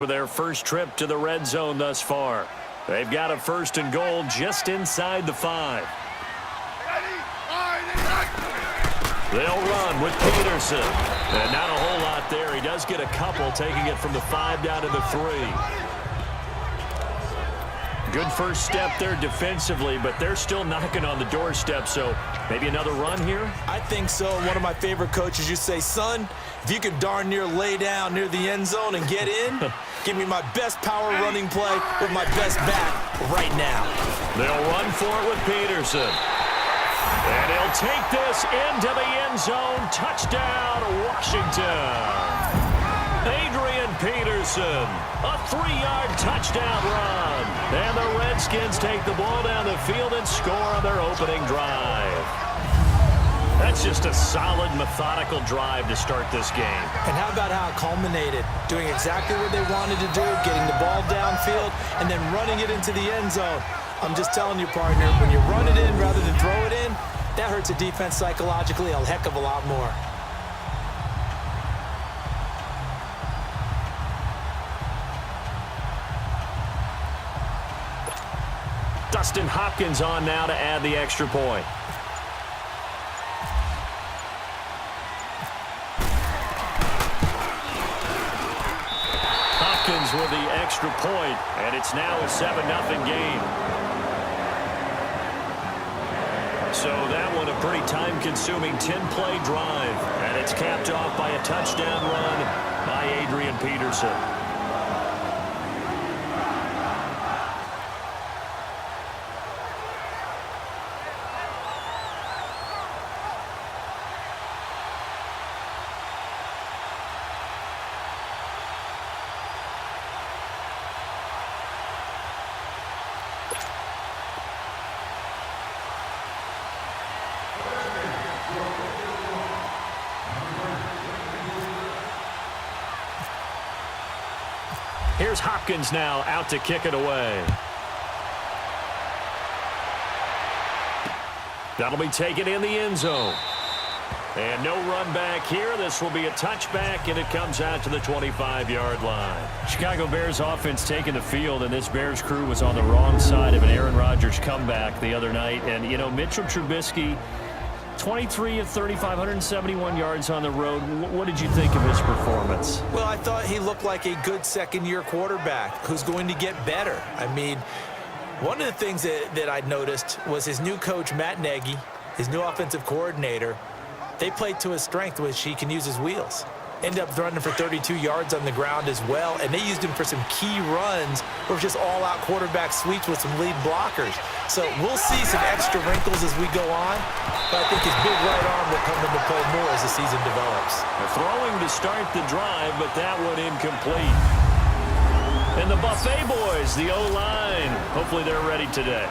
For their first trip to the red zone thus far. They've got a 1st and goal just inside the 5. They'll run with Peterson. And not a whole lot there. He does get a couple, taking it from the 5 down to the 3. Good first step there defensively, but they're still knocking on the doorstep, so maybe another run here? I think so. One of my favorite coaches used to say, son, if you can darn near lay down near the end zone and get in, give me my best power running play with my best back right now. They'll run for it with Peterson. And he'll take this into the end zone. Touchdown, Washington. Adrian Peterson, a 3-yard touchdown run. And the Redskins take the ball down the field and score on their opening drive. That's just a solid, methodical drive to start this game. And how about how it culminated? Doing exactly what they wanted to do, getting the ball downfield, and then running it into the end zone. I'm just telling you, partner, when you run it in rather than throw it in, that hurts a defense psychologically a heck of a lot more. Dustin Hopkins on now to add the extra point. Hopkins with the extra point, and it's now a 7-0 game. So that one a pretty time-consuming 10-play drive, and it's capped off by a touchdown run by Adrian Peterson. Here's Hopkins now out to kick it away. That'll be taken in the end zone. And no run back here. This will be a touchback, and it comes out to the 25-yard line. Chicago Bears offense taking the field, and this Bears crew was on the wrong side of an Aaron Rodgers comeback the other night. And, you know, Mitchell Trubisky, 23 of 35, 171 yards on the road. What did you think of his performance? Well, I thought he looked like a good second-year quarterback who's going to get better. I mean, one of the things that I noticed was his new coach, Matt Nagy, his new offensive coordinator. They played to his strength, which he can use his wheels. Ended up running for 32 yards on the ground as well, and they used him for some key runs or just all-out quarterback sweeps with some lead blockers. So we'll see some extra wrinkles as we go on, but I think his big right arm will come into play more as the season develops. They're throwing to start the drive, but that one incomplete. And the Buffet boys, the O-line, hopefully they're ready today.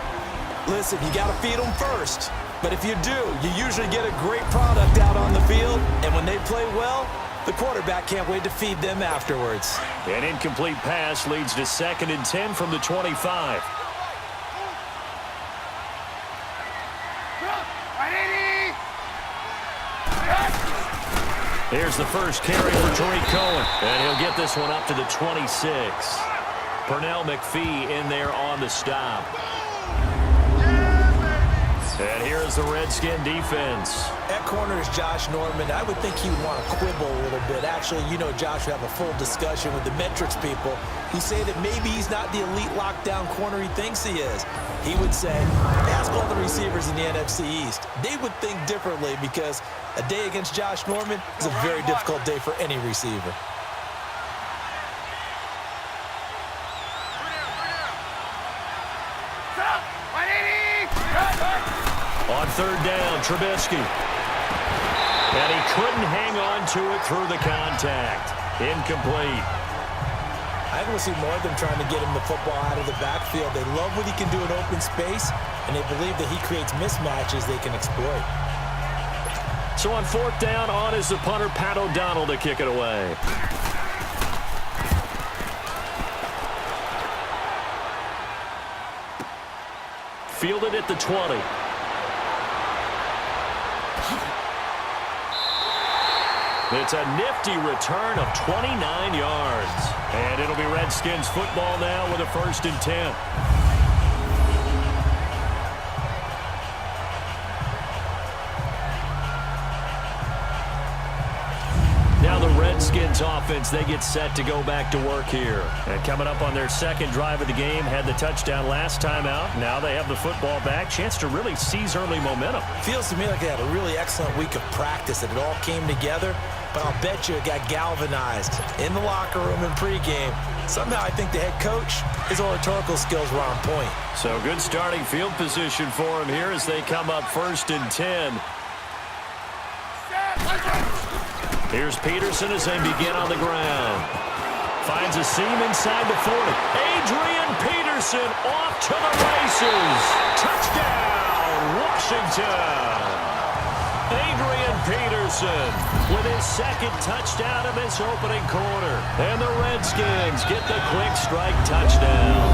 Listen, you got to feed them first. But if you do, you usually get a great product out on the field, and when they play well, the quarterback can't wait to feed them afterwards. An incomplete pass leads to 2nd and 10 from the 25. Here's the first carry for Tariq Cohen, and he'll get this one up to the 26. Pernell McPhee in there on the stop. And here's the Redskin defense. At corner is Josh Norman. I would think he would want to quibble a little bit. Actually, you know, Josh would have a full discussion with the metrics people who say that maybe he's not the elite lockdown corner he thinks he is. He would say, ask all the receivers in the NFC East. They would think differently because a day against Josh Norman is a very difficult day for any receiver. On 3rd down, Trubisky. And he couldn't hang on to it through the contact. Incomplete. I think we'll see more of them trying to get him the football out of the backfield. They love what he can do in open space, and they believe that he creates mismatches they can exploit. So on 4th down, on is the punter, Pat O'Donnell, to kick it away. Fielded at the 20. It's a nifty return of 29 yards. And it'll be Redskins football now with a 1st and 10. Now the Redskins offense, they get set to go back to work here. And coming up on their 2nd drive of the game, had the touchdown last time out. Now they have the football back. Chance to really seize early momentum. Feels to me like they had a really excellent week of practice, and it all came together. But I'll bet you it got galvanized in the locker room in pregame. Somehow I think the head coach, his oratorical skills were on point. So good starting field position for him here as they come up 1st and 10. Here's Peterson as they begin on the ground. Finds a seam inside the 40. Adrian Peterson off to the races. Touchdown, Washington. Adrian Peterson with his 2nd touchdown of this opening quarter. And the Redskins get the quick strike touchdown.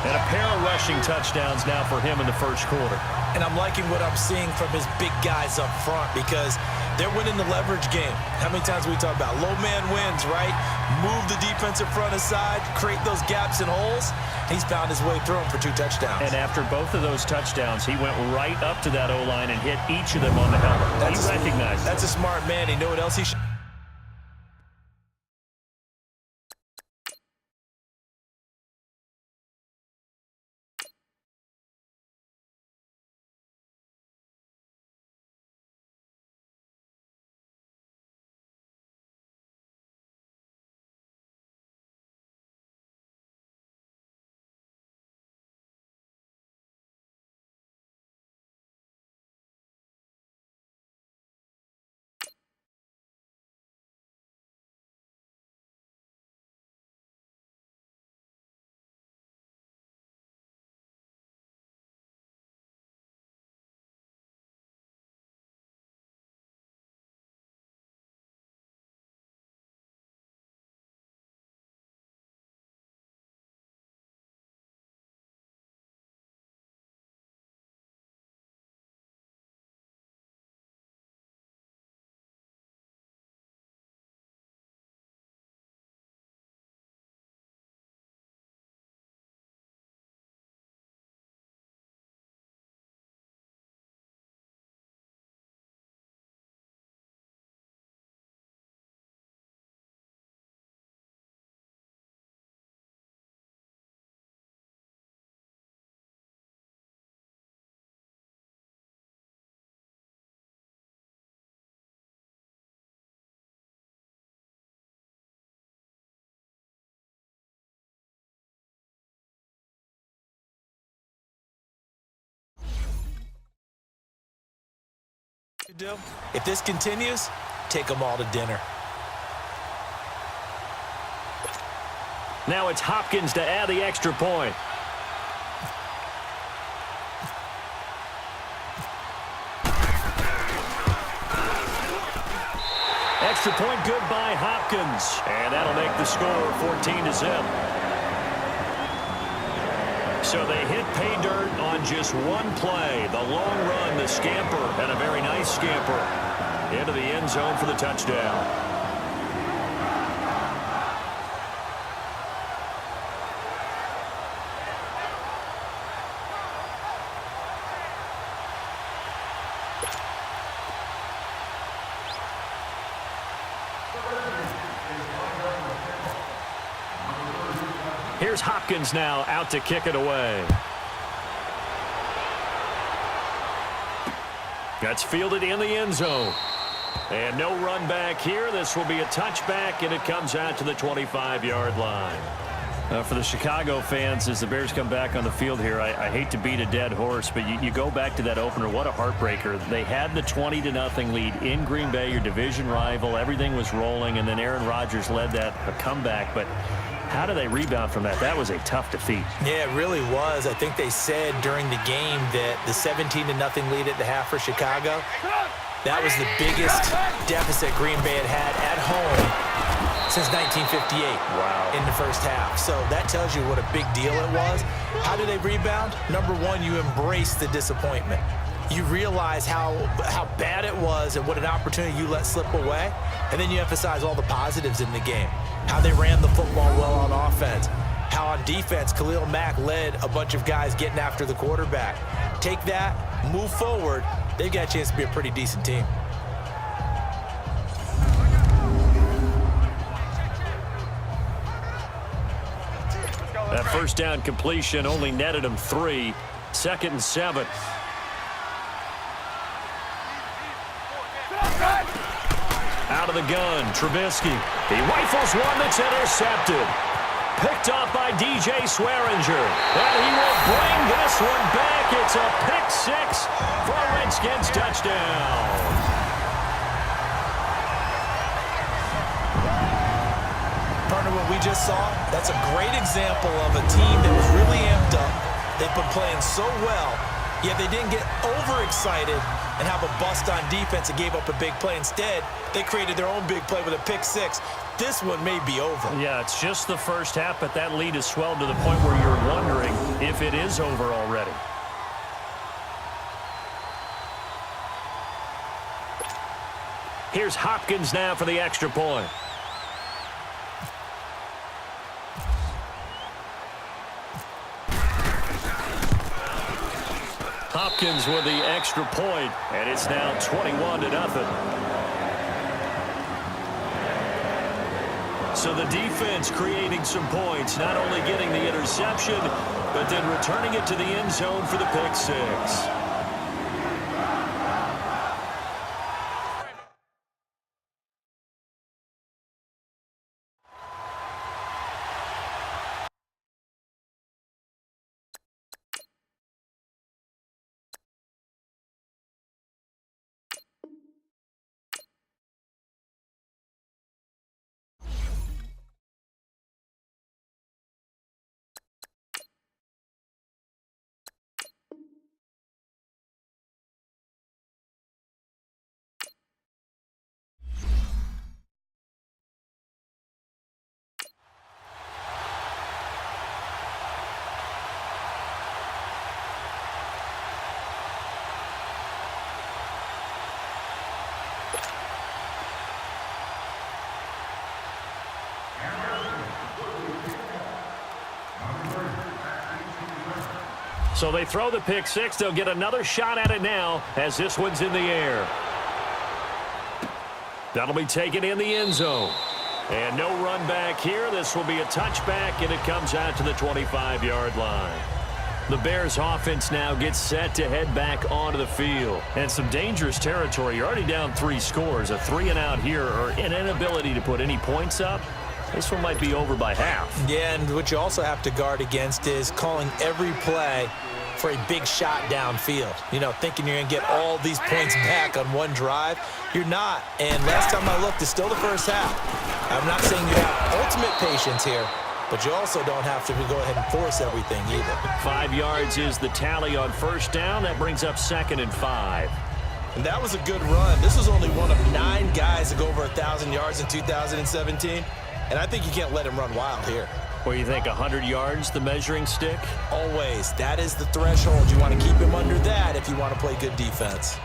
And a pair of rushing touchdowns now for him in the 1st quarter. And I'm liking what I'm seeing from his big guys up front because they're winning the leverage game. How many times we talk about low man wins, right? Move the defensive front aside, create those gaps and holes. He's found his way through them for 2 touchdowns. And after both of those touchdowns, he went right up to that O-line and hit each of them on the helmet. He recognized it. That's a smart man. He knew what else he should. Do. If this continues, take them all to dinner. Now it's Hopkins to add the extra point. Extra point good by Hopkins. And that'll make the score 14-0. So they hit pay dirt on just one play. The long run, the scamper, and a very nice scamper into the end zone for the touchdown. Here's Hopkins now out to kick it away. That's fielded in the end zone. And no run back here. This will be a touchback, and it comes out to the 25-yard line. For the Chicago fans, as the Bears come back on the field here, I hate to beat a dead horse, but you go back to that opener. What a heartbreaker. They had the 20-0 lead in Green Bay, your division rival. Everything was rolling, and then Aaron Rodgers led that comeback. But how do they rebound from that? That was a tough defeat. Yeah, it really was. I think they said during the game that the 17-0 lead at the half for Chicago, that was the biggest deficit Green Bay had at home since 1958. Wow. In the first half. So that tells you what a big deal it was. How do they rebound? Number one, you embrace the disappointment. you realize how bad it was and what an opportunity you let slip away. And then you emphasize all the positives in the game, how they ran the football well on offense, how on defense Khalil Mack led a bunch of guys getting after the quarterback. Take that, move forward, they've got a chance to be a pretty decent team. That first down completion only netted him 3. 2nd and 7. Out of the gun, Trubisky. He rifles one that's intercepted. Picked off by DJ Swearinger. And he will bring this one back. It's a pick 6 for a Redskins touchdown. Partner, what we just saw, that's a great example of a team that was really amped up. They've been playing so well, yet they didn't get overexcited and have a bust on defense and gave up a big play. Instead, they created their own big play with a pick 6. This one may be over. Yeah, it's just the first half, but that lead has swelled to the point where you're wondering if it is over already. Here's Hopkins now for the extra point. Hopkins with the extra point, and it's now 21-0. So the defense creating some points, not only getting the interception, but then returning it to the end zone for the pick 6. So they throw the pick 6. They'll get another shot at it now as this one's in the air. That'll be taken in the end zone. And no run back here. This will be a touchback, and it comes out to the 25-yard line. The Bears offense now gets set to head back onto the field. And some dangerous territory. You're already down 3 scores. A 3-and-out here, or an inability to put any points up. This one might be over by half. Yeah, and what you also have to guard against is calling every play for a big shot downfield. You know, thinking you're going to get all these points back on one drive. You're not. And last time I looked, it's still the first half. I'm not saying you have ultimate patience here, but you also don't have to go ahead and force everything either. 5 yards is the tally on first down. That brings up 2nd and 5. And that was a good run. This was only one of 9 guys to go over 1,000 yards in 2017. And I think you can't let him run wild here. Well, you think 100 yards, the measuring stick? Always. That is the threshold. You want to keep him under that if you want to play good defense.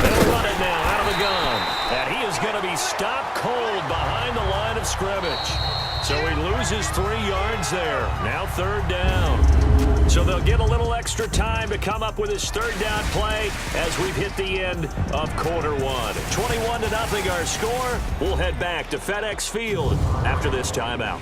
They'll run it now out of the gun. And he is going to be stopped cold behind the line of scrimmage. So he loses 3 yards there. Now 3rd down. So they'll get a little extra time to come up with his 3rd down play as we've hit the end of quarter 1. 21-0 our score. We'll head back to FedEx Field after this timeout.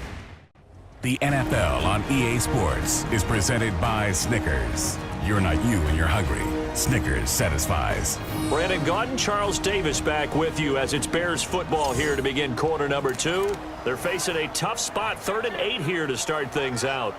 The NFL on EA Sports is presented by Snickers. You're not you when you're hungry. Snickers satisfies. Brandon Gaudin, Charles Davis back with you as it's Bears football here to begin quarter number 2. They're facing a tough spot, 3rd and 8 here to start things out.